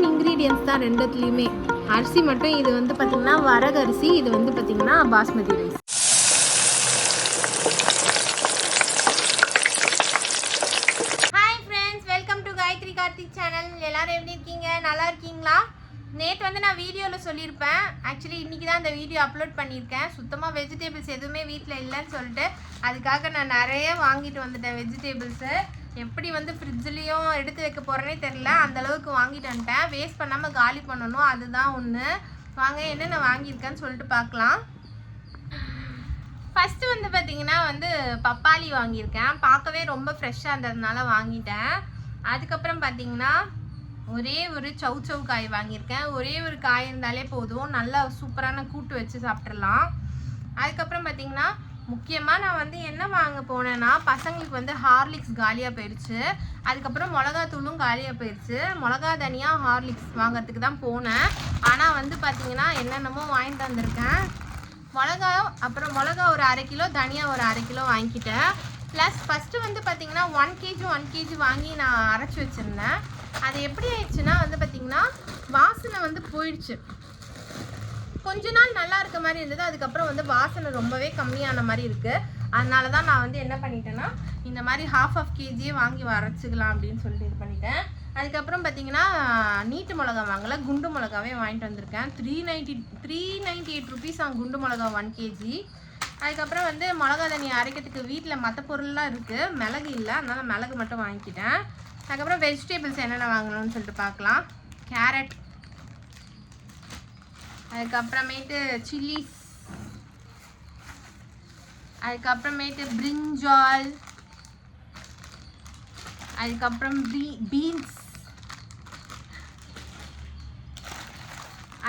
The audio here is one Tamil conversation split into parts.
சேம் இன்க்ரீடியன்ஸ் தான் ரெண்டுத்துலேயுமே. அரிசி மட்டும் இது வந்து பார்த்திங்கன்னா வரகரிசி, இது வந்து பார்த்திங்கன்னா basmati rice. Hi friends, welcome to Gayathri Karthik channel. எல்லோரும் எப்படி இருக்கீங்க? நல்லா இருக்கீங்களா? நேற்று வந்து நான் வீடியோவில் சொல்லியிருப்பேன். ஆக்சுவலி இன்றைக்கி தான் அந்த வீடியோ அப்லோட் பண்ணியிருக்கேன். சுத்தமாக வெஜிடபிள்ஸ் எதுவுமே வீட்டில் இல்லைன்னு சொல்லிட்டு அதுக்காக நான் நிறைய வாங்கிட்டு வந்துட்டேன் வெஜிடபிள்ஸு. எப்படி வந்து ஃப்ரிட்ஜ்லேயும் எடுத்து வைக்க போகிறேனே தெரில, அந்தளவுக்கு வாங்கிட்டு வந்துட்டேன். வேஸ்ட் பண்ணாமல் காலி பண்ணணும், அதுதான் ஒன்று. வாங்க என்னென்ன வாங்கியிருக்கேன்னு சொல்லிட்டு பார்க்கலாம். ஃபஸ்ட்டு வந்து பார்த்திங்கன்னா வந்து பப்பாளி வாங்கியிருக்கேன். பார்க்கவே ரொம்ப ஃப்ரெஷ்ஷாக இருந்ததுனால வாங்கிட்டேன். அதுக்கப்புறம் பார்த்திங்கன்னா ஒரே ஒரு சௌ காய் வாங்கியிருக்கேன். ஒரே ஒரு காய் இருந்தாலே போதும், நல்லா சூப்பரான கூட்டு வச்சு சாப்பிட்றலாம். அதுக்கப்புறம் பார்த்திங்கன்னா முக்கியமாக நான் வந்து என்ன வாங்க போனேன்னா, பசங்களுக்கு வந்து ஹார்லிக்ஸ் காலியாக போயிடுச்சு. அதுக்கப்புறம் மிளகாத்தூளும் காலியாக போயிடுச்சு. மிளகா தனியாக ஹார்லிக்ஸ் வாங்கிறதுக்கு தான் போனேன். ஆனால் வந்து பார்த்திங்கன்னா என்னென்னமோ வாங்கிட்டு வந்திருக்கேன். மிளகா ஒரு 1/2 கிலோ, தனியாக ஒரு 1/2 கிலோ வாங்கிக்கிட்டேன். ப்ளஸ் ஃபஸ்ட்டு வந்து பார்த்திங்கன்னா 1 kg வாங்கி நான் அரைச்சி வச்சுருந்தேன். அது எப்படி ஆயிடுச்சுன்னா வந்து பார்த்திங்கன்னா வாசனை வந்து போயிடுச்சு. கொஞ்ச நாள் நல்லா இருக்க மாதிரி இருந்தது, அதுக்கப்புறம் வந்து வாசனை ரொம்பவே கம்மியான மாதிரி இருக்குது. அதனால தான் நான் வந்து என்ன பண்ணிட்டேன்னா இந்த மாதிரி 1/2 kg வாங்கி அரைச்சிக்கலாம் அப்படின்னு சொல்லிட்டு இது பண்ணிட்டேன். அதுக்கப்புறம் பார்த்திங்கன்னா நீட்டு மிளகா வாங்கலை, குண்டு மிளகாவே வாங்கிட்டு வந்திருக்கேன். 398 ருபீஸ் குண்டு மிளகா 1 kg. அதுக்கப்புறம் வந்து மிளகா தண்ணி அரைக்கிறதுக்கு வீட்டில் மற்ற பொருள்லாம் இருக்குது, மிளகு இல்லை, அதனால் மிளகு மட்டும் வாங்கிக்கிட்டேன். அதுக்கப்புறம் வெஜிடபிள்ஸ் என்னென்ன வாங்கணும்னு சொல்லிட்டு பார்க்கலாம். கேரட், அதுக்கப்புறமேட்டு சில்லிஸ், அதுக்கப்புறமேட்டு பிரிஞ்சால், அதுக்கப்புறம் பீன்ஸ்,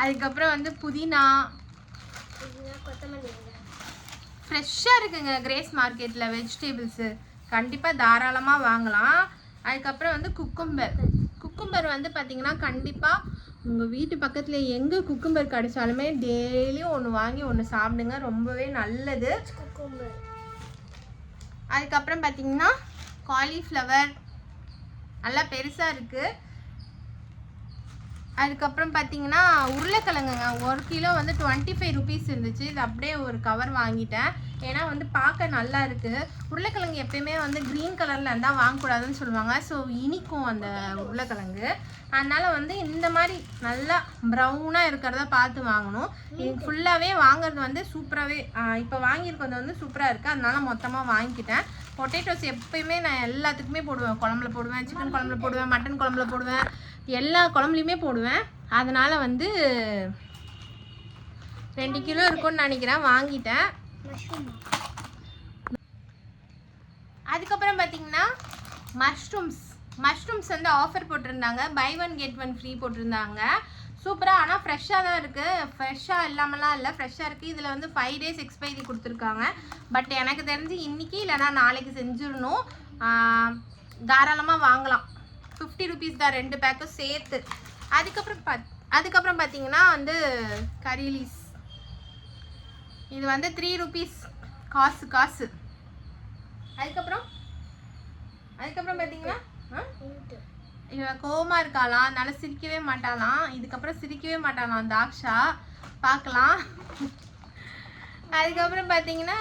அதுக்கப்புறம் வந்து புதினா, கொத்தமல்லி. ஃப்ரெஷ்ஷாக இருக்குங்க கிரேஸ் மார்க்கெட்டில் வெஜிடபிள்ஸு, கண்டிப்பாக தாராளமாக வாங்கலாம். அதுக்கப்புறம் வந்து குக்கும்பர் வந்து பார்த்திங்கன்னா கண்டிப்பாக உங்கள் வீட்டு பக்கத்தில் எங்கே குக்கும்பர் கிடைச்சாலுமே டெய்லியும் ஒன்று வாங்கி ஒன்று சாப்பிடுங்க, ரொம்பவே நல்லது குக்கும்பர். அதுக்கப்புறம் பார்த்திங்கன்னா காலிஃப்ளவர் நல்லா பெருசாக இருக்குது. அதுக்கப்புறம் பார்த்திங்கன்னா உருளைக்கிழங்குங்க 1 கிலோ வந்து 25 ருபீஸ் இருந்துச்சு. இது அப்படியே ஒரு கவர் வாங்கிட்டேன், ஏன்னா வந்து பார்க்க நல்லா இருக்குது. உருளைக்கிழங்கு எப்பயுமே வந்து க்ரீன் கலரில் இருந்தால் வாங்கக்கூடாதுன்னு சொல்லுவாங்க. ஸோ இனிக்கும் அந்த உருளைக்கிழங்கு, அதனால் வந்து இந்த மாதிரி நல்லா ப்ரௌனாக இருக்கிறத பார்த்து வாங்கணும். இது ஃபுல்லாகவே வாங்குறது வந்து சூப்பராகவே இப்போ வாங்கியிருக்கிறது வந்து சூப்பராக இருக்குது, அதனால மொத்தமாக வாங்கிக்கிட்டேன். பொட்டேட்டோஸ் எப்பயுமே நான் எல்லாத்துக்குமே போடுவேன். குழம்புல போடுவேன், சிக்கன் குழம்புல போடுவேன், மட்டன் குழம்புல போடுவேன், எல்லா குழம்புலையுமே போடுவேன். அதனால் வந்து 2 கிலோ இருக்கும்னு நினைக்கிறேன், வாங்கிட்டேன். அதுக்கப்புறம் பார்த்திங்கன்னா மஷ்ரூம்ஸ் வந்து ஆஃபர் போட்டிருந்தாங்க, பை 1 get 1 ஃப்ரீ போட்டிருந்தாங்க. சூப்பராக, ஆனால் ஃப்ரெஷ்ஷாக தான் இருக்குது, ஃப்ரெஷ்ஷாக இல்லாமலாம் இல்லை, ஃப்ரெஷ்ஷாக இருக்குது. இதில் வந்து 5 days எக்ஸ்பைரி கொடுத்துருக்காங்க. பட் எனக்கு தெரிஞ்சு இன்றைக்கி இல்லைனா நாளைக்கு செஞ்சிடணும். தாராளமாக வாங்கலாம், 50 ருபீஸ் தான் 2 பேக்கும் சேர்த்து. அதுக்கப்புறம் பார்த்தீங்கன்னா வந்து கறி லீஸ், இது வந்து 3 ருபீஸ் காசு. அதுக்கப்புறம் பார்த்தீங்கன்னா இவன் கோவமாக இருக்காளாம், அதனால சிரிக்கவே மாட்டாளாம். இதுக்கப்புறம் சிரிக்கவே மாட்டாளாம் தாக்ஷா, பார்க்கலாம். அதுக்கப்புறம் பார்த்தீங்கன்னா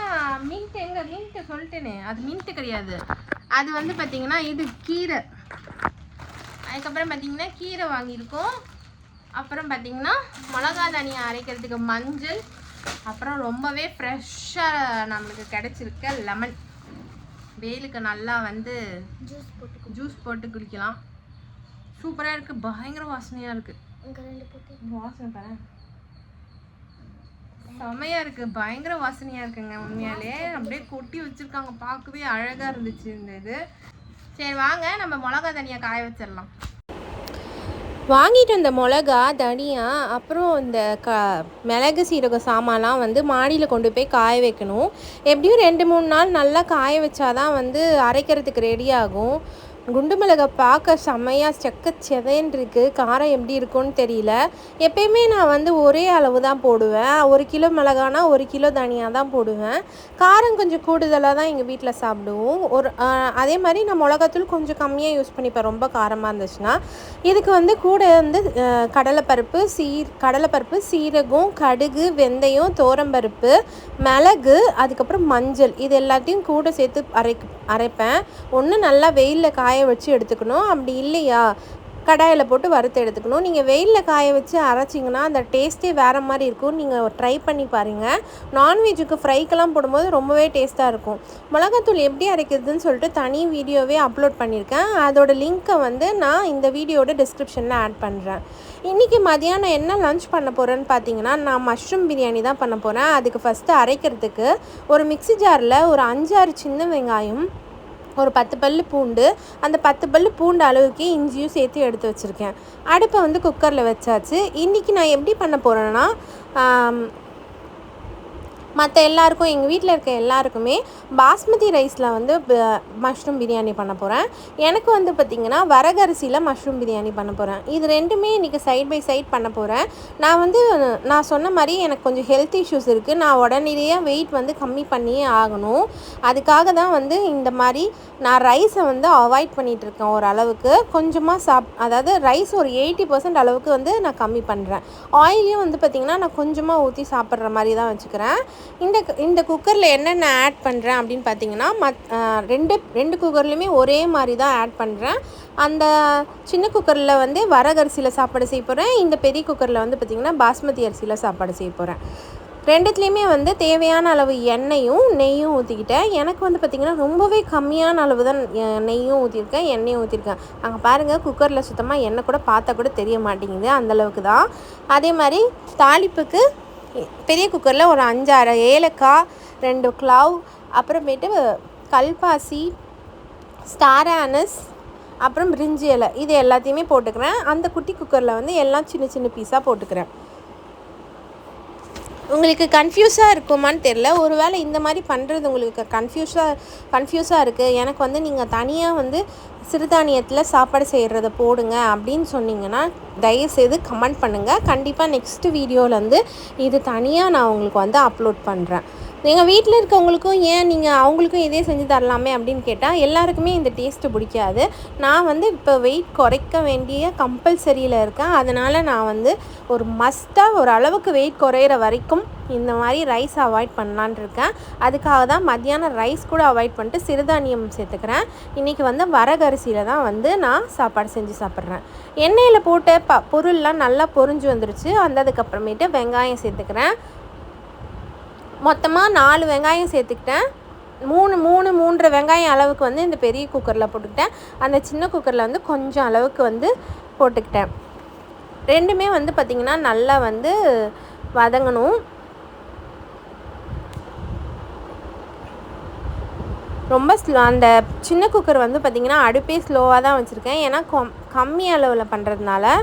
மின்ட்டு சொல்லிட்டேனே, அது மின்ட்டு கிடையாது, அது வந்து பார்த்தீங்கன்னா இது கீரை. அதுக்கப்புறம் பார்த்தீங்கன்னா கீரை வாங்கியிருக்கோம். அப்புறம் பார்த்தீங்கன்னா மிளகா தனியாக அரைக்கிறதுக்கு மஞ்சள், அப்புறம் ரொம்பவே ஃப்ரெஷ்ஷாக நம்மளுக்கு கிடச்சிருக்க லெமன். வெயிலுக்கு நல்லா வந்து ஜூஸ் போட்டு குடிக்கலாம், சூப்பராக இருக்குது, பயங்கர வாசனையாக இருக்குது. வாசனை பாரு, செமையாக இருக்குது, பயங்கர வாசனையாக இருக்குங்க. உண்மையாலே அப்படியே கொட்டி வச்சுருக்காங்க, பார்க்கவே அழகாக இருந்துச்சு இந்த இது. சரி வாங்க நம்ம மிளகா தனியாக காய வச்சிடலாம். வாங்கிட்டு வந்த மிளகா தனியா, அப்புறம் இந்த மிளகு சீரக சாமான்லாம் வந்து மாடியில் கொண்டு போய் காய வைக்கணும். எப்படியும் 2-3 நாள் நல்லா காய வச்சாதான் வந்து அரைக்கிறதுக்கு ரெடி ஆகும். குண்டு மிளகாய் பார்க்க செம்மையாக செக்கச்செவேன்னு இருக்குது. காரம் எப்படி இருக்கும்னு தெரியல. எப்பயுமே நான் வந்து ஒரே அளவு தான் போடுவேன். 1 கிலோ மிளகானா 1 கிலோ தனியாக தான் போடுவேன். காரம் கொஞ்சம் கூடுதலாக தான் எங்கள் வீட்டில் சாப்பிடுவோம். அதே மாதிரி நான் மிளகாத்தூள் கொஞ்சம் கம்மியாக யூஸ் பண்ணிப்பேன் ரொம்ப காரமாக இருந்துச்சுன்னா. இதுக்கு வந்து கூட வந்து கடலைப்பருப்பு, சீரகம், கடுகு, வெந்தயம், தோரம்பருப்பு, மிளகு, அதுக்கப்புறம் மஞ்சள் இது எல்லாத்தையும் கூட சேர்த்து அரைப்பேன். ஒன்று நல்லா வெயிலில் காய வச்சு எடுத்துக்கணும். அப்படி இல்லையா கடாயில் போட்டு வறுத்து எடுத்துக்கணும். நீங்கள் வெயிலில் காய வச்சு அரைச்சிங்கன்னா அந்த டேஸ்ட்டே வேறு மாதிரி இருக்கும். நீங்கள் ட்ரை பண்ணி பாருங்கள். நான்வெஜ்ஜுக்கு ஃப்ரைக்கெல்லாம் போடும்போது ரொம்பவே டேஸ்ட்டாக இருக்கும். மிளகாத்தூள் எப்படி அரைக்கிறதுன்னு சொல்லிட்டு தனி வீடியோவே அப்லோட் பண்ணியிருக்கேன். அதோட லிங்க்கை வந்து நான் இந்த வீடியோட டிஸ்கிரிப்ஷனில் ஆட் பண்ணுறேன். இன்றைக்கி மதியானம் என்ன லன்ச் பண்ண போகிறேன்னு பார்த்தீங்கன்னா, நான் மஷ்ரூம் பிரியாணி தான் பண்ண போகிறேன். அதுக்கு ஃபஸ்ட்டு அரைக்கிறதுக்கு ஒரு மிக்ஸி ஜாரில் ஒரு 5-6 சின்ன வெங்காயம், ஒரு 10 பல்லு பூண்டு, அந்த 10 பல்லு பூண்டு அளவுக்கு இஞ்சியும் சேர்த்து எடுத்து வச்சுருக்கேன். அடுப்பை வந்து குக்கரில் வச்சாச்சு. இன்றைக்கி நான் எப்படி பண்ண போகிறேன்னா, மற்ற எல்லாருக்கும் எங்கள் வீட்டில் இருக்க எல்லாருக்குமே பாஸ்மதி ரைஸில் வந்து மஷ்ரூம் பிரியாணி பண்ண போகிறேன். எனக்கு வந்து பார்த்திங்கன்னா வரகரிசியில் மஷ்ரூம் பிரியாணி பண்ண போகிறேன். இது ரெண்டுமே இன்றைக்கி சைட் பை சைட் பண்ண போகிறேன். நான் சொன்ன மாதிரி எனக்கு கொஞ்சம் ஹெல்த் இஷ்யூஸ் இருக்குது. நான் உடனடியாக வெயிட் வந்து கம்மி பண்ணியே ஆகணும். அதுக்காக தான் வந்து இந்த மாதிரி நான் ரைஸை வந்து அவாய்ட் பண்ணிகிட்ருக்கேன். ஓரளவுக்கு கொஞ்சமாக அதாவது ரைஸ் ஒரு 80% அளவுக்கு வந்து நான் கம்மி பண்ணுறேன். ஆயிலையும் வந்து பார்த்திங்கன்னா நான் கொஞ்சமாக ஊற்றி சாப்பிட்ற மாதிரி தான் வச்சுக்கிறேன். இந்த குக்கரில் என்னென்ன ஆட் பண்ணுறேன் அப்படின்னு பார்த்தீங்கன்னா, ரெண்டு குக்கர்லையுமே ஒரே மாதிரி தான் ஆட் பண்ணுறேன். அந்த சின்ன குக்கரில் வந்து வரகரிசியில் சாப்பாடு செய்ய போகிறேன். இந்த பெரிய குக்கரில் வந்து பார்த்திங்கன்னா பாஸ்மதி அரிசியில் சாப்பாடு செய்ய போகிறேன். ரெண்டுத்துலேயுமே வந்து தேவையான அளவு எண்ணெயும் நெய்யும் ஊற்றிக்கிட்டேன். எனக்கு வந்து பார்த்திங்கன்னா ரொம்பவே கம்மியான அளவு தான் நெய்யும் ஊற்றிருக்கேன், எண்ணெயும் ஊற்றிருக்கேன். அங்கே பாருங்கள், குக்கரில் சுத்தமாக எண்ணெய் கூட பார்த்தா கூட தெரிய மாட்டேங்குது, அந்தளவுக்கு தான். அதே மாதிரி தாளிப்புக்கு பெரிய குக்கரில் ஒரு 5-6 ஏலக்காய், 2 கிளவ், அப்புறமேட்டு கல்பாசி, ஸ்டார் ஆனஸ், அப்புறம் பிரிஞ்சி இலை இது எல்லாத்தையுமே போட்டுக்கிறேன். அந்த குட்டி குக்கரில் வந்து எல்லாம் சின்ன சின்ன பீஸாக போட்டுக்கிறேன். உங்களுக்கு கன்ஃபியூஸாக இருக்குமான்னு தெரில. ஒரு வேளை இந்த மாதிரி பண்ணுறது உங்களுக்கு கன்ஃபியூஸாக இருக்குது, எனக்கு வந்து நீங்கள் தனியாக வந்து சிறுதானியத்தில் சாப்பாடு செய்கிறத போடுங்க அப்படின்னு சொன்னீங்கன்னா தயவுசெய்து கமெண்ட் பண்ணுங்கள். கண்டிப்பாக நெக்ஸ்ட் வீடியோவில் வந்து இது தனியாக நான் உங்களுக்கு வந்து அப்லோட் பண்ணுறேன். எங்கள் வீட்டில் இருக்கவங்களுக்கும் நீங்கள் அவங்களுக்கும் இதே செஞ்சு தரலாமே அப்படின்னு கேட்டால் எல்லாருக்குமே இந்த டேஸ்ட்டு பிடிக்காது. நான் வந்து இப்போ வெயிட் குறைக்க வேண்டிய கம்பல்சரியில் இருக்கேன். அதனால் நான் வந்து ஒரு மஸ்ட்டாக ஒரு அளவுக்கு வெயிட் குறையிற வரைக்கும் இந்த மாதிரி ரைஸ் அவாய்ட் பண்ணலான் இருக்கேன். அதுக்காக தான் மத்தியானம் ரைஸ் கூட அவாய்ட் பண்ணிட்டு சிறுதானியம் சேர்த்துக்கிறேன். இன்றைக்கி வந்து வரகரிசியில் தான் வந்து நான் சாப்பாடு செஞ்சு சாப்பிட்றேன். எண்ணெயில் போட்ட பொருள்லாம் நல்லா பொரிஞ்சு வந்துருச்சு. வந்ததுக்கப்புறமேட்டு வெங்காயம் சேர்த்துக்கிறேன். மொத்தமாக 4 வெங்காயம் சேர்த்துக்கிட்டேன். 3.5 வெங்காயம் அளவுக்கு வந்து இந்த பெரிய குக்கரில் போட்டுக்கிட்டேன். அந்த சின்ன குக்கரில் வந்து கொஞ்சம் அளவுக்கு வந்து போட்டுக்கிட்டேன். ரெண்டுமே வந்து பார்த்திங்கன்னா நல்லா வந்து வதங்கணும். ரொம்ப அந்த சின்ன குக்கர் வந்து பார்த்திங்கன்னா அடுப்பே ஸ்லோவாக தான் வச்சுருக்கேன். ஏன்னா கம்மி அளவில் பண்ணுறதுனால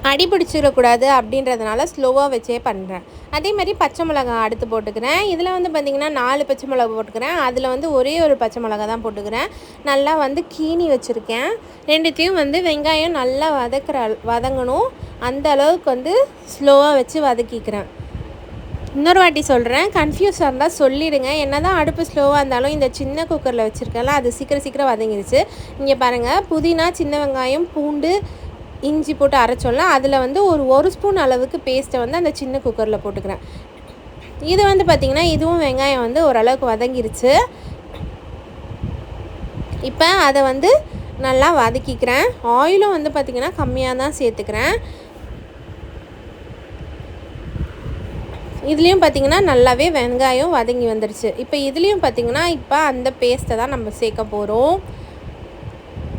அடி பிடிச்சிடக்கூடாது அப்படின்றதுனால ஸ்லோவாக வச்சே பண்ணுறேன். அதே மாதிரி பச்சை மிளகாய் அடுத்து போட்டுக்கிறேன். இதில் வந்து பார்த்திங்கன்னா 4 பச்சை மிளகா போட்டுக்கிறேன். அதில் வந்து ஒரே ஒரு பச்சை மிளகா தான் போட்டுக்கிறேன். நல்லா வந்து கீனி வச்சுருக்கேன். ரெண்டுத்தையும் வந்து வெங்காயம் நல்லா வதங்கணும். அந்த அளவுக்கு வந்து ஸ்லோவாக வச்சு வதக்கிக்கிறேன். இன்னொரு வாட்டி சொல்கிறேன், கன்ஃபியூஸாக இருந்தால் சொல்லிவிடுங்க. என்ன தான் அடுப்பு ஸ்லோவாக இருந்தாலும் இந்த சின்ன குக்கரில் வச்சுருக்கேன்ல அது சீக்கிரம் வதங்கிடுச்சு. இங்கே பாருங்கள், புதினா, சின்ன வெங்காயம், பூண்டு, இஞ்சி போட்டு அரைச்சோம்ல அதில் வந்து ஒரு ஸ்பூன் அளவுக்கு பேஸ்ட்டை வந்து அந்த சின்ன குக்கரில் போட்டுக்கிறேன். இது வந்து பார்த்திங்கன்னா இதுவும் வெங்காயம் வந்து ஓரளவுக்கு வதங்கிருச்சு. இப்போ அதை வந்து நல்லா வதக்கிக்கிறேன். ஆயிலும் வந்து பார்த்திங்கன்னா கம்மியாக தான் சேர்த்துக்கிறேன். இதுலேயும் பார்த்திங்கன்னா நல்லாவே வெங்காயம் வதங்கி வந்துடுச்சு. இப்போ இதுலேயும் பார்த்திங்கன்னா இப்போ அந்த பேஸ்ட்டை தான் நம்ம சேர்க்க போகிறோம்.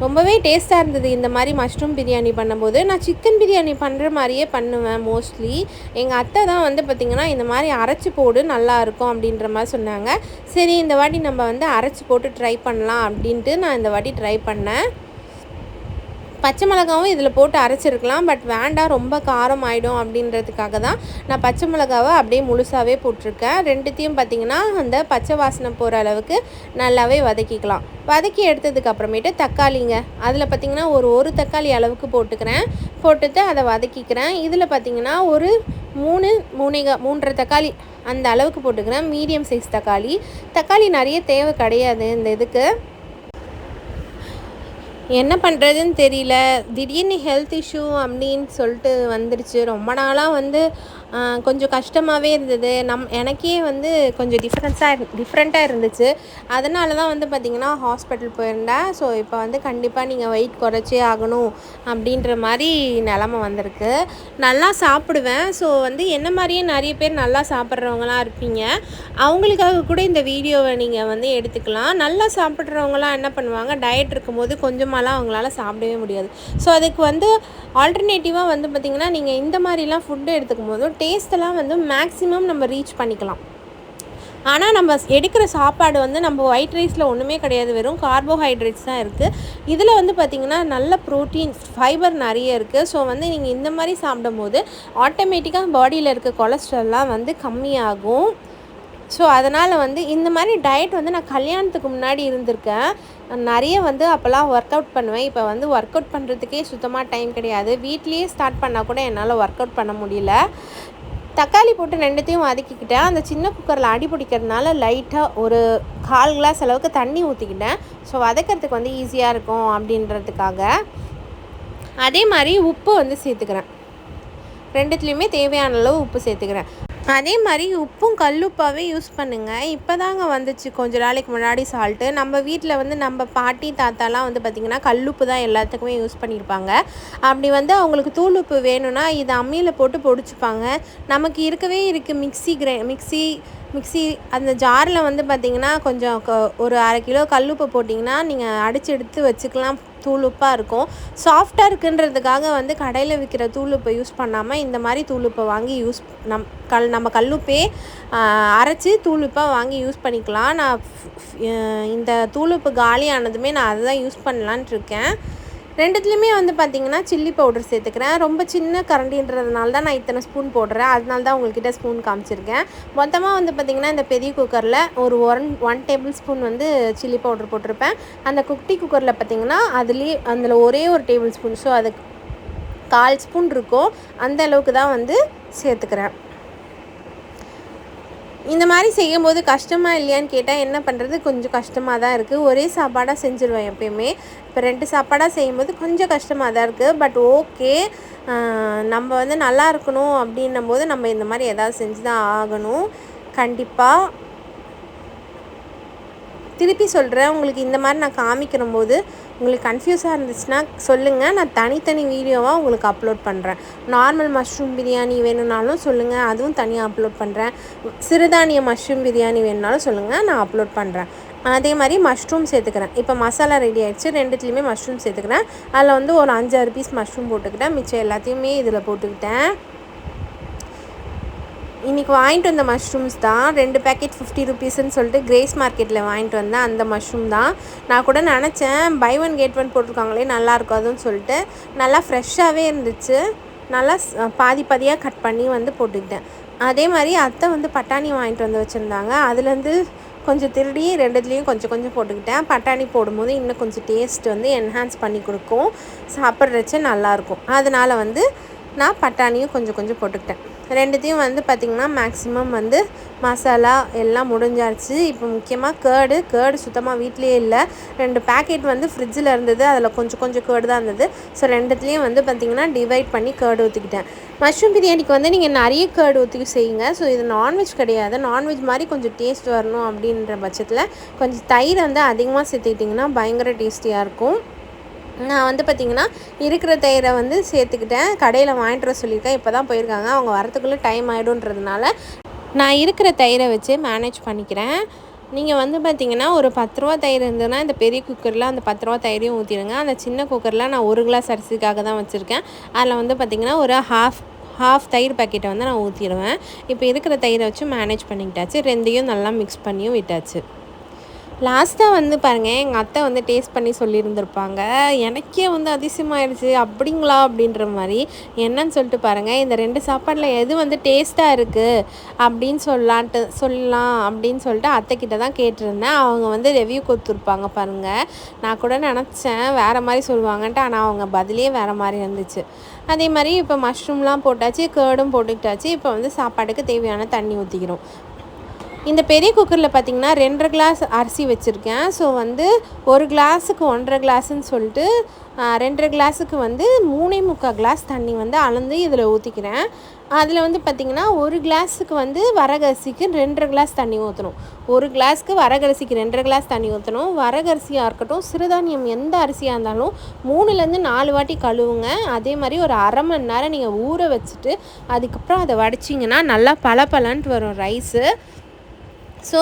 ரொம்பவே டேஸ்ட்டாக இருந்தது இந்த மாதிரி மஷ்ரூம் பிரியாணி பண்ணும்போது. நான் சிக்கன் பிரியாணி பண்ணுற மாதிரியே பண்ணுவேன் மோஸ்ட்லி. எங்கள் அத்தை தான் வந்து பார்த்திங்கன்னா இந்த மாதிரி அரைச்சி போடு நல்லாயிருக்கும் அப்படின்ற மாதிரி சொன்னாங்க. சரி, இந்த வாட்டி நம்ம வந்து அரைச்சி போட்டு ட்ரை பண்ணலாம் அப்படின்ட்டு நான் இந்த வாட்டி ட்ரை பண்ணேன். பச்சை மிளகாவும் இதில் போட்டு அரைச்சிருக்கலாம், பட் வேண்டாம் ரொம்ப காரம் ஆகிடும் அப்படின்றதுக்காக தான் நான் பச்சை மிளகாவை அப்படியே முழுசாகவே போட்டிருக்கேன். ரெண்டுத்தையும் பார்த்திங்கன்னா அந்த பச்சை வாசனை போகிற அளவுக்கு நல்லாவே வதக்கிக்கலாம். வதக்கி எடுத்ததுக்கப்புறமேட்டு தக்காளிங்க, அதில் பார்த்திங்கன்னா ஒரு தக்காளி அளவுக்கு போட்டுட்டு அதை வதக்கிக்கிறேன். இதில் பார்த்திங்கன்னா ஒரு 3.5 தக்காளி அந்த அளவுக்கு போட்டுக்கிறேன். மீடியம் சைஸ் தக்காளி நிறைய தேவை கிடையாது இந்த இதுக்கு. என்ன பண்ணுறதுன்னு தெரியல, திடீர்னு ஹெல்த் இஷ்யூ அப்படின்னு சொல்லிட்டு வந்துடுச்சு. ரொம்ப நாளாக கொஞ்சம் கஷ்டமாகவே இருந்தது. எனக்கே கொஞ்சம் டிஃப்ரெண்ட்டாக இருந்துச்சு. அதனால தான் பார்த்திங்கன்னா ஹாஸ்பிட்டல் போயிருந்தேன். ஸோ இப்போ கண்டிப்பாக நீங்கள் வெயிட் குறைச்சே ஆகணும் அப்படின்ற மாதிரி நிலமை வந்திருக்கு. நல்லா சாப்பிடுவேன். ஸோ என்ன மாதிரியே நிறைய பேர் நல்லா சாப்பிட்றவங்களாம் இருப்பீங்க. அவங்களுக்காக கூட இந்த வீடியோவை நீங்கள் எடுத்துக்கலாம். நல்லா சாப்பிட்றவங்களாம் என்ன பண்ணுவாங்க, டயட் இருக்கும்போது கொஞ்சமாக அவங்களால சாப்பிடவே முடியாது. ஸோ அதுக்கு ஆல்டர்னேட்டிவாக பார்த்திங்கன்னா நீங்கள் இந்த மாதிரிலாம் ஃபுட்டு எடுத்துக்கும் போது டேஸ்ட்டெல்லாம் மேக்ஸிமம் நம்ம ரீச் பண்ணிக்கலாம். ஆனால் நம்ம எடுக்கிற சாப்பாடு நம்ம ஒயிட் ரைஸில் ஒன்றுமே கிடையாது, வெறும் கார்போஹைட்ரேட்ஸ் தான் இருக்குது. இதில் பார்த்திங்கன்னா நல்ல ப்ரோட்டீன் ஃபைபர் நிறைய இருக்குது. ஸோ நீங்கள் இந்த மாதிரி சாப்பிடும்போது ஆட்டோமேட்டிக்காக பாடியில் இருக்க கொலஸ்ட்ரால்லாம் கம்மியாகும். ஸோ அதனால் இந்த மாதிரி டயட் நான் கல்யாணத்துக்கு முன்னாடி இருந்திருக்கேன். நிறைய அப்போல்லாம் ஒர்க் அவுட் பண்ணுவேன். இப்போ ஒர்க் அவுட் பண்ணுறதுக்கே சுத்தமாக டைம் கிடையாது. வீட்லேயே ஸ்டார்ட் பண்ணால் கூட என்னால் ஒர்க் அவுட் பண்ண முடியல. தக்காளி போட்டு ரெண்டுத்தையும் வதக்கிக்கிட்டேன். அந்த சின்ன குக்கரில் அடி பிடிக்கிறதுனால லைட்டாக ஒரு 1/4 கிளாஸ் அளவுக்கு தண்ணி ஊற்றிக்கிட்டேன். ஸோ வதக்கிறதுக்கு ஈஸியாக இருக்கும் அப்படின்றதுக்காக. அதே மாதிரி உப்பு சேர்த்துக்கிறேன். ரெண்டுத்துலேயுமே தேவையான அளவு உப்பு சேர்த்துக்கிறேன். அதே மாதிரி உப்பும் கல்லுப்பாகவே யூஸ் பண்ணுங்கள். இப்போ தாங்க வந்துச்சு கொஞ்ச நாளைக்கு முன்னாடி சால்ட்டு. நம்ம வீட்டில் நம்ம பாட்டி தாத்தாலாம் பார்த்திங்கன்னா கல்லுப்பு தான் எல்லாத்துக்குமே யூஸ் பண்ணியிருப்பாங்க. அப்படி அவங்களுக்கு தூள் உப்பு வேணும்னா இதை அம்மியில் போட்டு பொடிச்சுப்பாங்க. நமக்கு இருக்கவே இருக்குது மிக்ஸி அந்த ஜாரில் பார்த்திங்கன்னா கொஞ்சம் ஒரு 1/2 கிலோ கல்லுப்பு போட்டிங்கன்னா நீங்கள் அடித்து எடுத்து வச்சுக்கலாம். தூளுப்பாக இருக்கும். சாஃப்டாக இருக்குன்றதுக்காக கடையில் விற்கிற தூளுப்பை யூஸ் பண்ணாமல் இந்த மாதிரி தூளுப்பை வாங்கி நம்ம கல்லுப்பே அரைச்சி தூளுப்பாக வாங்கி யூஸ் பண்ணிக்கலாம். நான் இந்த தூளுப்பு காலியானதுமே நான் அதை தான் யூஸ் பண்ணலான்ட்டு இருக்கேன். ரெண்டுத்துலேயுமே பார்த்திங்கன்னா சில்லி பவுடர் சேர்த்துக்கிறேன். ரொம்ப சின்ன கரண்டின்றதுனால தான் நான் இத்தனை ஸ்பூன் போடுறேன். அதனால தான் உங்கள்கிட்ட ஸ்பூன் காமிச்சிருக்கேன். மொத்தமாக பார்த்திங்கன்னா இந்த பெரிய குக்கரில் ஒரு 1 டேபிள் ஸ்பூன் சில்லி பவுடர் போட்டிருப்பேன். அந்த குட்டி குக்கரில் பார்த்திங்கன்னா அதில் ஒரே ஒரு டேபிள் ஸ்பூன், ஸோ அதுக்கு 1/4 ஸ்பூன் இருக்கும். அந்த அளவுக்கு தான் சேர்த்துக்கிறேன். இந்த மாதிரி செய்யும்போது கஷ்டமாக இல்லையான்னு கேட்டால் என்ன பண்ணுறது, கொஞ்சம் கஷ்டமாக தான் இருக்குது. ஒரே சாப்பாடாக செஞ்சுருவேன் எப்பயுமே. இப்போ 2 சாப்பாடாக செய்யும்போது கொஞ்சம் கஷ்டமாக தான் இருக்குது. பட் ஓகே, நம்ம நல்லா இருக்கணும் அப்படின்னும் போது நம்ம இந்த மாதிரி எதாவது செஞ்சு தான் ஆகணும் கண்டிப்பாக. திருப்பி சொல்கிறேன், உங்களுக்கு இந்த மாதிரி நான் காமிக்கிற போது உங்களுக்கு கன்ஃபியூஸாக இருந்துச்சுன்னா சொல்லுங்கள். நான் தனித்தனி வீடியோவாக உங்களுக்கு அப்லோட் பண்ணுறேன். நார்மல் மஷ்ரூம் பிரியாணி வேணும்னாலும் சொல்லுங்கள், அதுவும் தனியாக அப்லோட் பண்ணுறேன். சிறுதானிய மஷ்ரூம் பிரியாணி வேணும்னாலும் சொல்லுங்கள், நான் அப்லோட் பண்ணுறேன். அதே மாதிரி மஷ்ரூம் சேர்த்துக்கிறேன். இப்போ மசாலா ரெடி ஆகிடுச்சு. ரெண்டுத்துலேயுமே மஷ்ரூம் சேர்த்துக்கிறேன். அதில் ஒரு 5-6 பீஸ் மஷ்ரூம் போட்டுக்கிட்டேன். மிச்சம் எல்லாத்தையுமே இதில் போட்டுக்கிட்டேன். இன்றைக்கி வாங்கிட்டு வந்த மஷ்ரூம்ஸ் தான் 2 பேக்கெட் 50 ருபீஸ்ன்னு சொல்லிட்டு கிரேஸ் மார்க்கெட்டில் வாங்கிட்டு வந்தேன். அந்த மஷ்ரூம் தான். நான் கூட நினச்சேன் பை 1 get 1 போட்டிருக்காங்களே நல்லாயிருக்கும் அதுன்னு சொல்லிட்டு. நல்லா ஃப்ரெஷ்ஷாகவே இருந்துச்சு. நல்லா பாதியாக கட் பண்ணி போட்டுக்கிட்டேன். அதே மாதிரி அத்தை பட்டாணி வாங்கிட்டு வந்து வச்சுருந்தாங்க. அதுலேருந்து கொஞ்சம் திருடி ரெண்டுத்துலேயும் கொஞ்சம் கொஞ்சம் போட்டுக்கிட்டேன். பட்டாணி போடும்போது இன்னும் கொஞ்சம் டேஸ்ட் என்ஹான்ஸ் பண்ணி கொடுக்கும், சாப்பிட்றச்ச நல்லாயிருக்கும். அதனால் நான் பட்டாணியும் கொஞ்சம் கொஞ்சம் போட்டுக்கிட்டேன். ரெண்டுத்தையும் பார்த்திங்கன்னா மேக்ஸிமம் மசாலா எல்லாம் முடிஞ்சாச்சு. இப்போ முக்கியமாக கேர்டு சுத்தமாக வீட்லேயே இல்லை. 2 பேக்கெட் ஃப்ரிட்ஜில் இருந்தது. அதில் கொஞ்சம் கொஞ்சம் கேர்டு தான் இருந்தது. ஸோ ரெண்டுத்துலேயும் பார்த்திங்கன்னா டிவைட் பண்ணி கேர்டு ஊற்றிக்கிட்டேன். மஷ்ரூம் பிரியாணிக்கு நீங்கள் நிறைய கேர்டு ஊற்றி செய்யுங்க. ஸோ இது நான்வெஜ் கிடையாது. நான்வெஜ் மாதிரி கொஞ்சம் டேஸ்ட் வரணும் அப்படின்ற பட்சத்தில் கொஞ்சம் தயிர் அதிகமாக சேர்த்துக்கிட்டிங்கன்னா பயங்கர டேஸ்டியாக இருக்கும். நான் பார்த்திங்கன்னா இருக்கிற தயிரை சேர்த்துக்கிட்டேன். கடையில் வாங்கிட்டு வர சொல்லியிருக்கேன். இப்போ தான் போயிருக்காங்க. அவங்க வரத்துக்குள்ளே டைம் ஆகிடுன்றதுனால நான் இருக்கிற தயிரை வச்சு மேனேஜ் பண்ணிக்கிறேன். நீங்கள் பார்த்திங்கன்னா ஒரு 10 ரூபா தயிர் இருந்ததுன்னா இந்த பெரிய குக்கரில் அந்த 10 ரூபா தயிரையும் ஊற்றிடுங்க. அந்த சின்ன குக்கரில் நான் 1 கிளாஸ் அரிசிக்காக தான் வச்சுருக்கேன். அதில் பார்த்திங்கன்னா ஒரு ஹாஃப் தயிர் பேக்கெட்டை நான் ஊற்றிடுவேன். இப்போ இருக்கிற தயிரை வச்சு மேனேஜ் பண்ணிக்கிட்டாச்சு. ரெண்டையும் நல்லா மிக்ஸ் பண்ணியும் விட்டாச்சு. லாஸ்ட்டாக வந்து பாருங்கள், எங்கள் அத்தை வந்து டேஸ்ட் பண்ணி சொல்லியிருந்திருப்பாங்க. எனக்கே வந்து அதிசயமாயிடுச்சு. அப்படிங்களா அப்படின்ற மாதிரி. என்னன்னு சொல்லிட்டு பாருங்கள், இந்த 2 சாப்பாடில் எது வந்து டேஸ்ட்டாக இருக்குது அப்படின்னு சொல்லலாம் அப்படின்னு சொல்லிட்டு அத்தைக்கிட்ட தான் கேட்டிருந்தேன். அவங்க வந்து ரிவ்யூ கொடுத்துருப்பாங்க பாருங்கள். நான் கூட நினச்சேன் வேறு மாதிரி சொல்லுவாங்கன்ட்டு, ஆனால் அவங்க பதிலே வேறு மாதிரி இருந்துச்சு. அதே மாதிரி இப்போ மஷ்ரூம்லாம் போட்டாச்சு, கேர்டும் போட்டுக்கிட்டாச்சு. இப்போ வந்து சாப்பாட்டுக்கு தேவையான தண்ணி ஊற்றிக்கிறோம். இந்த பெரிய குக்கரில் பார்த்திங்கன்னா 2.5 கிளாஸ் அரிசி வச்சுருக்கேன். ஸோ வந்து 1 கிளாஸுக்கு 1.5 கிளாஸுன்னு சொல்லிட்டு 2.5 கிளாஸுக்கு வந்து 3.25 கிளாஸ் தண்ணி வந்து அளந்து இதில் ஊற்றிக்கிறேன். அதில் வந்து பார்த்திங்கன்னா 1 கிளாஸுக்கு வந்து வரகரிசிக்கு 2.5 கிளாஸ் தண்ணி ஊற்றணும். 1 கிளாஸுக்கு வரகரிசிக்கு 2.5 கிளாஸ் தண்ணி ஊற்றணும். வரகரிசியாக இருக்கட்டும், சிறுதானியம் எந்த அரிசியாக இருந்தாலும் 3லேருந்து 4 வாட்டி கழுவுங்க. அதே மாதிரி ஒரு அரை மணி நேரம் நீங்கள் ஊற வச்சுட்டு அதுக்கப்புறம் அதை வடிச்சிங்கன்னா நல்லா பளபளன்ட்டு வரும் ரைஸு. ஸோ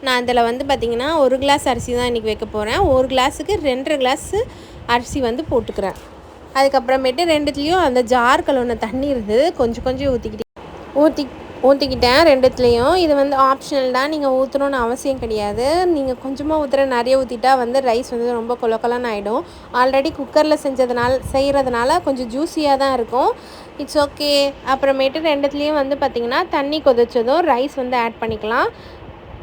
நான் அதில் வந்து பார்த்திங்கன்னா 1 கிளாஸ் அரிசி தான் இன்றைக்கி வைக்க போகிறேன். 1 கிளாஸுக்கு 2.5 கிளாஸு அரிசி வந்து போட்டுக்கிறேன். அதுக்கப்புறமேட்டு 2த்துலேயும் அந்த ஜார் கழுவுன தண்ணி இருந்தது, கொஞ்சம் ஊற்றிக்கிட்டேன் 2த்துலேயும். இது வந்து ஆப்ஷனல் தான், நீங்கள் ஊற்றணுன்னு அவசியம் கிடையாது. நீங்கள் கொஞ்சமாக ஊற்றுற நிறைய ஊற்றிட்டா வந்து ரைஸ் வந்து ரொம்ப கொலன்னு ஆகிடும். ஆல்ரெடி குக்கரில் செய்கிறதுனால கொஞ்சம் ஜூஸியாக தான் இருக்கும். It's okay. அப்புறமேட்டு 2த்துலேயும் வந்து பார்த்திங்கன்னா தண்ணி கொதிச்சதும் ரைஸ் வந்து ஆட் பண்ணிக்கலாம்.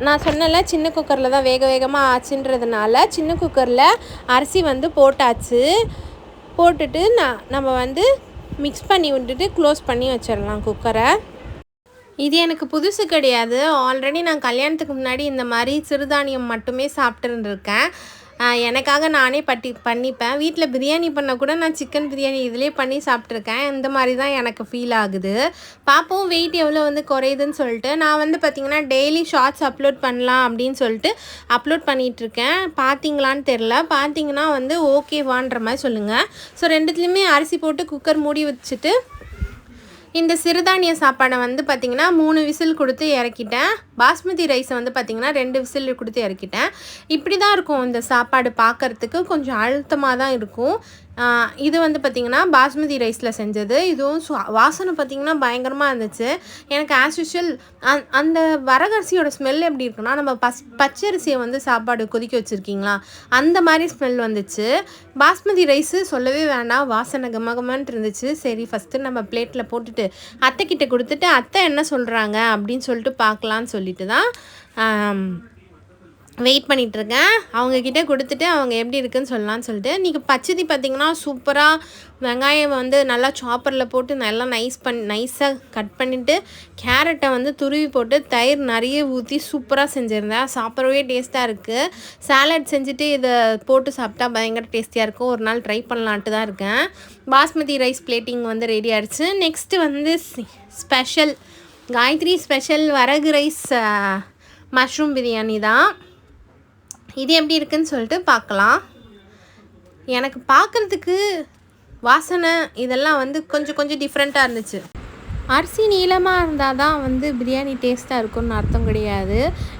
நான் சொன்னல சின்ன குக்கரில் தான் வேகமாக ஆச்சுன்றதுனால சின்ன குக்கரில் அரிசி வந்து போட்டுட்டு நம்ம வந்து மிக்ஸ் பண்ணி விட்டுட்டு க்ளோஸ் பண்ணி வச்சிடலாம் குக்கரை. இது எனக்கு புதுசு கிடையாது. ஆல்ரெடி நான் கல்யாணத்துக்கு முன்னாடி இந்த மாதிரி சிறுதானியம் மட்டுமே சாப்பிட்டுருந்துருக்கேன். எனக்காக நானே பண்ணிப்பேன். வீட்டில் பிரியாணி பண்ண கூட நான் சிக்கன் பிரியாணி இதிலே பண்ணி சாப்பிட்ருக்கேன். இந்த மாதிரி தான் எனக்கு ஃபீல் ஆகுது. பார்ப்போம் வெயிட் எவ்வளோ வந்து குறையுதுன்னு சொல்லிட்டு. நான் வந்து பார்த்திங்கன்னா டெய்லி ஷார்ட்ஸ் அப்லோட் பண்ணலாம் அப்படின்னு சொல்லிட்டு அப்லோட் பண்ணிகிட்ருக்கேன். பார்த்தீங்களான்னு தெரில. பார்த்தீங்கன்னா வந்து ஓகேவான்ற மாதிரி சொல்லுங்கள். ஸோ 2த்துலேயுமே அரிசி போட்டு குக்கர் மூடி வச்சுட்டு இந்த சிறுதானிய சாப்பாடை வந்து பார்த்திங்கன்னா 3 விசில் கொடுத்து இறக்கிட்டேன். பாஸ்மதி ரைஸை வந்து பார்த்திங்கன்னா 2 விசில் கொடுத்து இறக்கிட்டேன். இப்படி தான் இருக்கும் இந்த சாப்பாடு. பார்க்குறதுக்கு கொஞ்சம் அழுத்தமாக தான் இருக்கும். இது வந்து பார்த்திங்கன்னா பாஸ்மதி ரைஸில் செஞ்சது. இதுவும் வாசனை பார்த்திங்கன்னா பயங்கரமாக இருந்துச்சு. எனக்கு ஆஸ் யூஷுவல் அந்த வரகரிசியோட ஸ்மெல் எப்படி இருக்குன்னா, நம்ம பச்சரிசியை வந்து சாப்பாடு கொதிக்க வச்சுருக்கீங்களா அந்த மாதிரி ஸ்மெல் வந்துச்சு. பாஸ்மதி ரைஸு சொல்லவே வேண்டாம், வாசனை கமகமான்ட்டு இருந்துச்சு. சரி ஃபஸ்ட்டு நம்ம பிளேட்டில் போட்டுட்டு அத்தைக்கிட்ட கொடுத்துட்டு அத்தை என்ன சொல்கிறாங்க அப்படின்னு சொல்லிட்டு பார்க்கலான்னு சொல்லிட்டு தான் வெயிட் பண்ணிகிட்ருக்கேன். அவங்கக்கிட்ட கொடுத்துட்டு அவங்க எப்படி இருக்குதுன்னு சொல்லலான்னு சொல்லிட்டு. நீங்கள் பச்சடி பார்த்திங்கன்னா சூப்பராக வெங்காயம் வந்து நல்லா சாப்பரில் போட்டு நல்லா நைஸாக கட் பண்ணிவிட்டு கேரட்டை வந்து துருவி போட்டு தயிர் நிறைய ஊற்றி சூப்பராக செஞ்சுருந்தேன். சாப்பிடவே டேஸ்ட்டாக இருக்குது. சாலட் செஞ்சுட்டு இதை போட்டு சாப்பிட்டா பயங்கர டேஸ்டியாக இருக்கும். ஒரு நாள் ட்ரை பண்ணலான்ட்டு தான் இருக்கேன். பாஸ்மதி ரைஸ் பிளேட்டிங் வந்து ரெடி ஆகிடுச்சு. நெக்ஸ்ட்டு வந்து ஸ்பெஷல் காயத்ரி ஸ்பெஷல் வரகு ரைஸ் மஷ்ரூம் பிரியாணி தான். இது எப்படி இருக்குன்னு சொல்லிட்டு பார்க்கலாம். எனக்கு பார்க்குறதுக்கு வாசனை இதெல்லாம் வந்து கொஞ்சம் டிஃப்ரெண்ட்டாக இருந்துச்சு. அரிசி நீளமாக இருந்தால் தான் வந்து பிரியாணி டேஸ்ட்டாக இருக்கும்னு அர்த்தம் கிடையாது.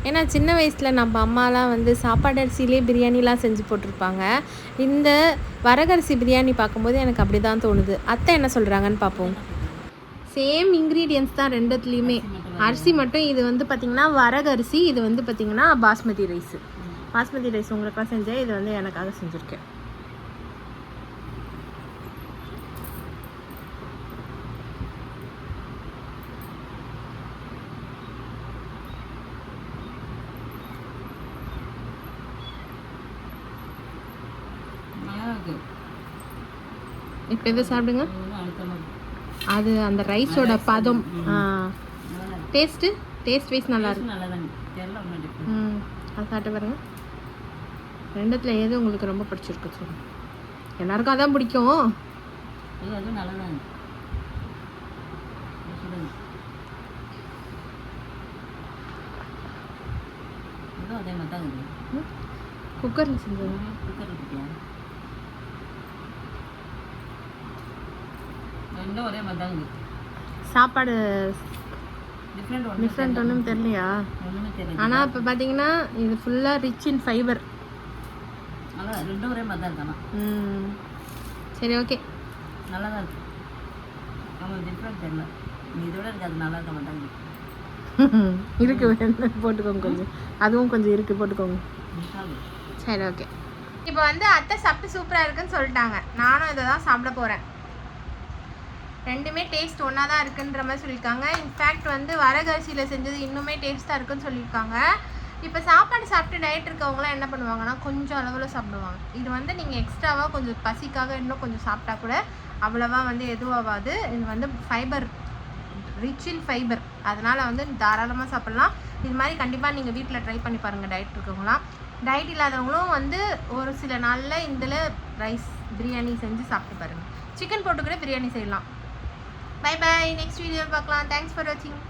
ஏன்னா சின்ன வயசில் நம்ம அம்மாலாம் வந்து சாப்பாடு அரிசியிலே பிரியாணிலாம் செஞ்சு போட்டிருப்பாங்க. இந்த வரகரிசி பிரியாணி பார்க்கும்போது எனக்கு அப்படி தான் தோணுது. அத்தை என்ன சொல்கிறாங்கன்னு பார்ப்போம். சேம் இன்க்ரீடியன்ஸ் தான் 2த்துலேயுமே. அரிசி மட்டும் இது வந்து பார்த்திங்கன்னா வரகரிசி, இது வந்து பார்த்திங்கன்னா பாஸ்மதி ரைஸு. பாஸ்மதி ரைஸ் உங்களுக்காக செஞ்சேன், இது வந்து எனக்காக செஞ்சுருக்கேன். இப்போ எதை சாப்பிடுங்க. அது அந்த ரைஸோட பதம் டேஸ்ட் வைஸ் நல்லா இருக்கு. அது சாப்பிட்டு பாருங்க. 2த்துல எது உங்களுக்கு ரொம்ப பிடிச்சிருக்கு சொல்லுங்க. எல்லாருக்கும் அதான் பிடிக்கும். குக்கரில் செஞ்சது சாப்பாடு டிஃப்ரெண்ட் ஒன்றும் தெரியலையா? ஆனால் இப்போ பார்த்தீங்கன்னா இது ஃபுல்லாக ரிச் இன் ஃபைபர். சரி ஓகே, நல்லா தான் இருக்கு. டிஃப்ரெண்ட் தெரியல, இதோட இருக்கு. அது நல்லா இருக்க மாட்டாங்க. இருக்கு போட்டுக்கோங்க கொஞ்சம், அதுவும் கொஞ்சம் இருக்கு போட்டுக்கோங்க. சரி ஓகே. இப்போ வந்து அத்தை சாப்பிட்டு சூப்பராக இருக்குன்னு சொல்லிட்டாங்க. நானும் இதை தான் சாப்பிட போகிறேன். ரெண்டுமே டேஸ்ட் ஒன்றா தான் இருக்குன்ற மாதிரி சொல்லியிருக்காங்க. இன்ஃபேக்ட் வந்து வரகரிசியில் செஞ்சது இன்னுமே டேஸ்ட்டாக இருக்குன்னு சொல்லியிருக்காங்க. இப்போ சாப்பாடு சாப்பிட்டு டயட் இருக்கவங்களாம் என்ன பண்ணுவாங்கன்னா கொஞ்சம் அளவில் சாப்பிடுவாங்க. இது வந்து நீங்கள் எக்ஸ்ட்ராவாக கொஞ்சம் பசிக்காக இன்னும் கொஞ்சம் சாப்பிட்டா கூட அவ்வளோவா வந்து எதுவாகாது. இது வந்து ஃபைபர், ரிச் இன் ஃபைபர். அதனால் வந்து தாராளமாக சாப்பிட்லாம். இது மாதிரி கண்டிப்பாக நீங்கள் வீட்டில் ட்ரை பண்ணி பாருங்கள் டயட் இருக்கவங்களாம். டயட் இல்லாதவங்களும் வந்து ஒரு சில நாளில் இதில் ரைஸ் பிரியாணி செஞ்சு சாப்பிட்டு பாருங்கள். சிக்கன் போட்டு கூட பிரியாணி செய்யலாம். பை பை, நெக்ஸ்ட் வீடியோ பார்க்கலாம். தேங்க்ஸ் ஃபார் வாட்சிங்.